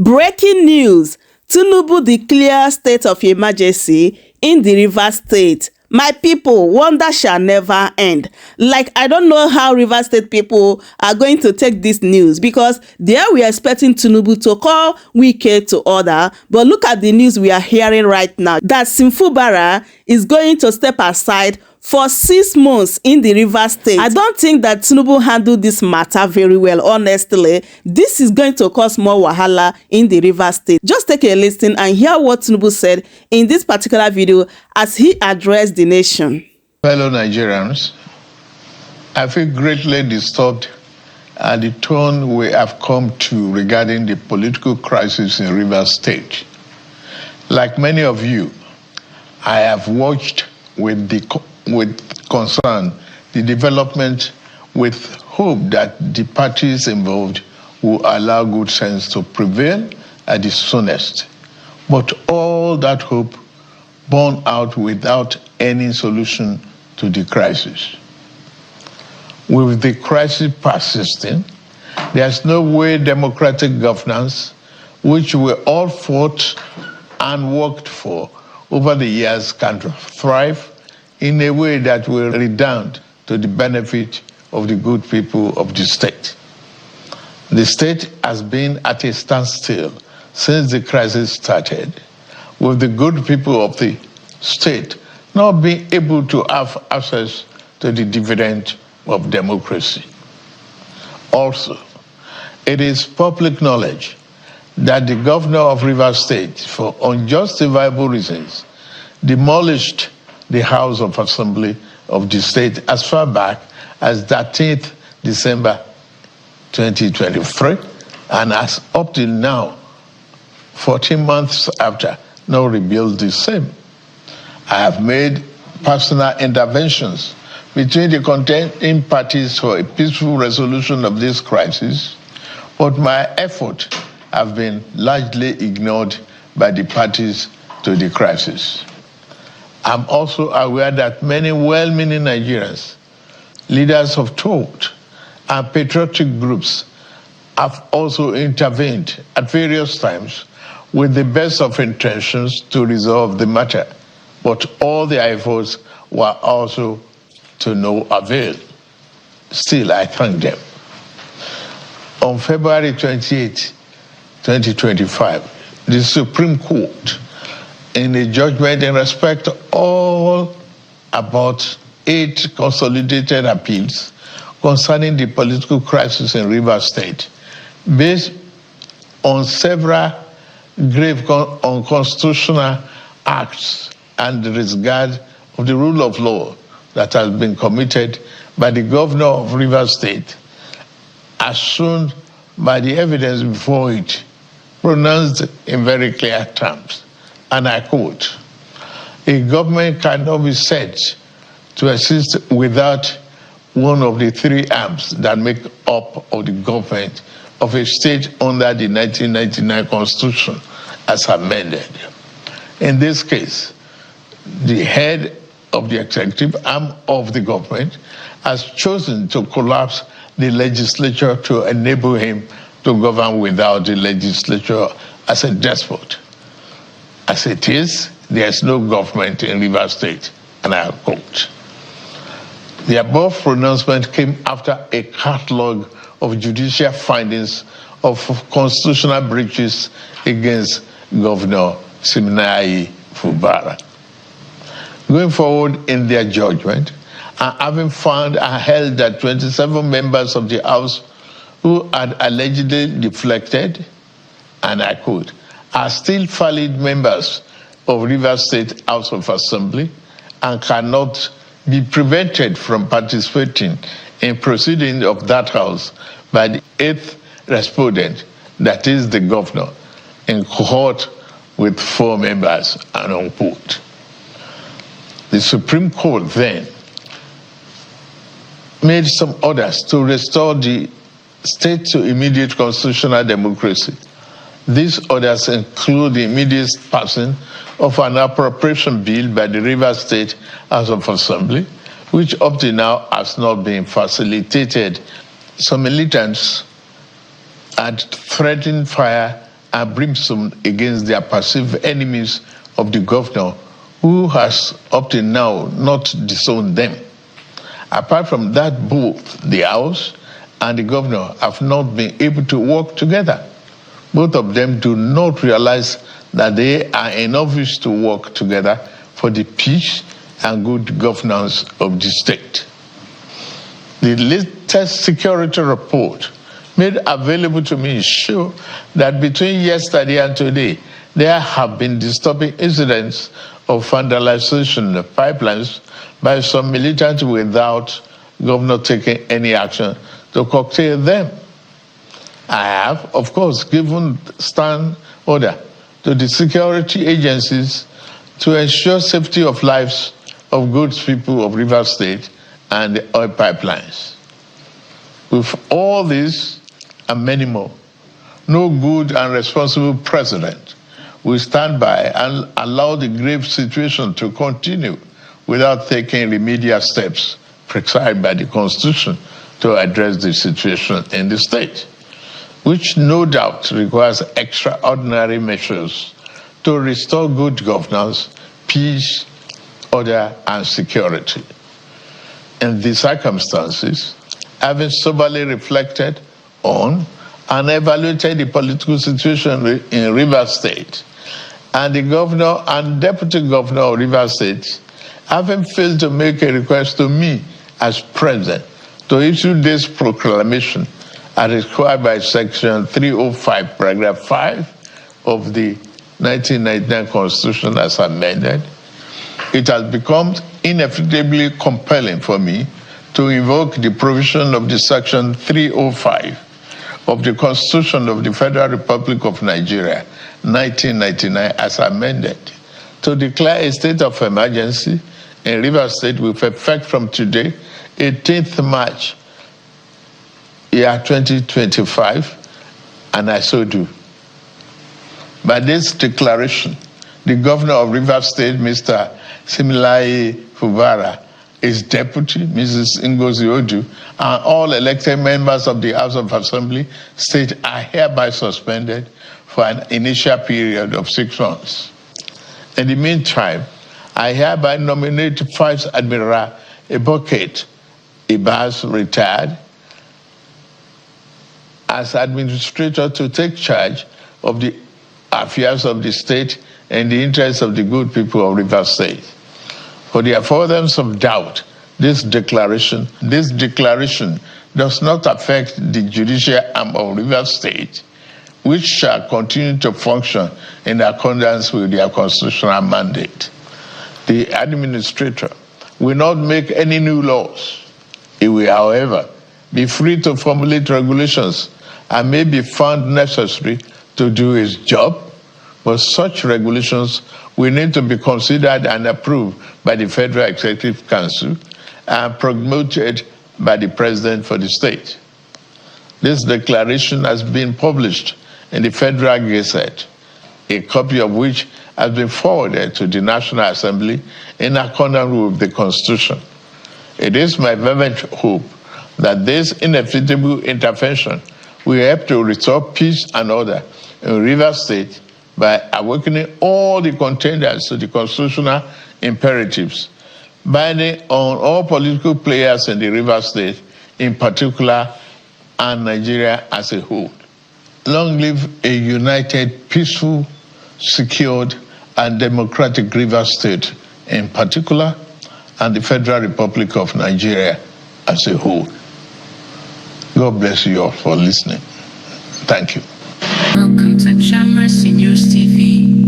Breaking news: Tinubu declares state of emergency in the Rivers State. My people, wonder shall never end. Like, I don't know how Rivers State people are going to take this news, because there we are expecting Tinubu to call Wike to order. But look at the news we are hearing right now, that Fubara is going to step aside for 6 months in the Rivers State. I don't think that Tinubu handled this matter very well, honestly. This is going to cause more wahala in the Rivers State. Just take a listen and hear what Tinubu said in this particular video as he addressed the nation. Fellow Nigerians, I feel greatly disturbed at the tone we have come to regarding the political crisis in Rivers State. Like many of you, I have watched with concern the development, with hope that the parties involved will allow good sense to prevail at the soonest. But all that hope borne out without any solution to the crisis. With the crisis persisting, there's no way democratic governance, which we all fought and worked for over the years, can thrive in a way that will redound to the benefit of the good people of the state. The state has been at a standstill since the crisis started, with the good people of the state not being able to have access to the dividend of democracy. Also, it is public knowledge that the governor of Rivers State, for unjustifiable reasons, demolished the House of Assembly of the state as far back as 13th December 2023, and as up till now, 14 months after, now rebuild the same. I have made personal interventions between the contending parties for a peaceful resolution of this crisis, but my efforts have been largely ignored by the parties to the crisis. I'm also aware that many well-meaning Nigerians, leaders of thought, and patriotic groups have also intervened at various times with the best of intentions to resolve the matter, but all their efforts were also to no avail. Still, I thank them. On February 28, 2025, the Supreme Court, in a judgment in respect to all about 8 consolidated appeals concerning the political crisis in Rivers State, based on several grave unconstitutional acts and the disregard of the rule of law that has been committed by the governor of Rivers State, as shown by the evidence before it, pronounced in very clear terms. And I quote, "A government cannot be said to exist without one of the 3 arms that make up of the government of a state under the 1999 Constitution as amended. In this case, the head of the executive arm of the government has chosen to collapse the legislature to enable him to govern without the legislature as a despot. As it is, there is no government in Rivers State," and I quote. The above pronouncement came after a catalogue of judicial findings of constitutional breaches against Governor Siminalayi Fubara. Going forward in their judgment, and having found and held that 27 members of the House who had allegedly deflected, and I quote, "are still valid members of Rivers State House of Assembly and cannot be prevented from participating in proceedings of that house by the 8th respondent, that is the governor, in cohort with 4 members," and unquote. The Supreme Court then made some orders to restore the state to immediate constitutional democracy. These orders include the immediate passing of an appropriation bill by the Rivers State House of Assembly, which up to now has not been facilitated. Some militants had threatened fire and brimstone against their perceived enemies of the governor, who has up to now not disowned them. Apart from that, both the House and the governor have not been able to work together. Both of them do not realize that they are enough to work together for the peace and good governance of the state. The latest security report made available to me show that between yesterday and today, there have been disturbing incidents of vandalization of pipelines by some militants without governor taking any action to curtail them. I have, of course, given stand order to the security agencies to ensure safety of lives of good people of River State and the oil pipelines. With all this and many more, no good and responsible president will stand by and allow the grave situation to continue without taking remedial steps prescribed by the Constitution to address the situation in the state, which no doubt requires extraordinary measures to restore good governance, peace, order, and security. In these circumstances, having soberly reflected on and evaluated the political situation in River State, and the governor and deputy governor of River State having failed to make a request to me as president to issue this proclamation as required by Section 305, Paragraph 5 of the 1999 Constitution as amended, it has become inevitably compelling for me to invoke the provision of the Section 305 of the Constitution of the Federal Republic of Nigeria, 1999, as amended, to declare a state of emergency in River State with effect from today, 18th March, year 2025, and I so do. By this declaration, the governor of River State, Mr. Similai Fubara, his deputy, Mrs. Ngozi Odu, and all elected members of the House of Assembly State are hereby suspended for an initial period of 6 months. In the meantime, I hereby nominate Vice Admiral Eboket Ibas, retired, as administrator to take charge of the affairs of the state and the interests of the good people of River State. For the avoidance of doubt, this declaration does not affect the judicial arm of River State, which shall continue to function in accordance with their constitutional mandate. The administrator will not make any new laws. He will, however, be free to formulate regulations and may be found necessary to do his job, but such regulations will need to be considered and approved by the Federal Executive Council and promoted by the President for the state. This declaration has been published in the Federal Gazette, a copy of which has been forwarded to the National Assembly in accordance with the Constitution. It is my fervent hope that this inevitable intervention will help to restore peace and order in River State by awakening all the contenders to the constitutional imperatives, binding on all political players in the River State in particular and Nigeria as a whole. Long live a united, peaceful, secured, and democratic River State in particular, and the Federal Republic of Nigeria as a whole. God bless you all for listening. Thank you. Welcome to Jammercy News TV.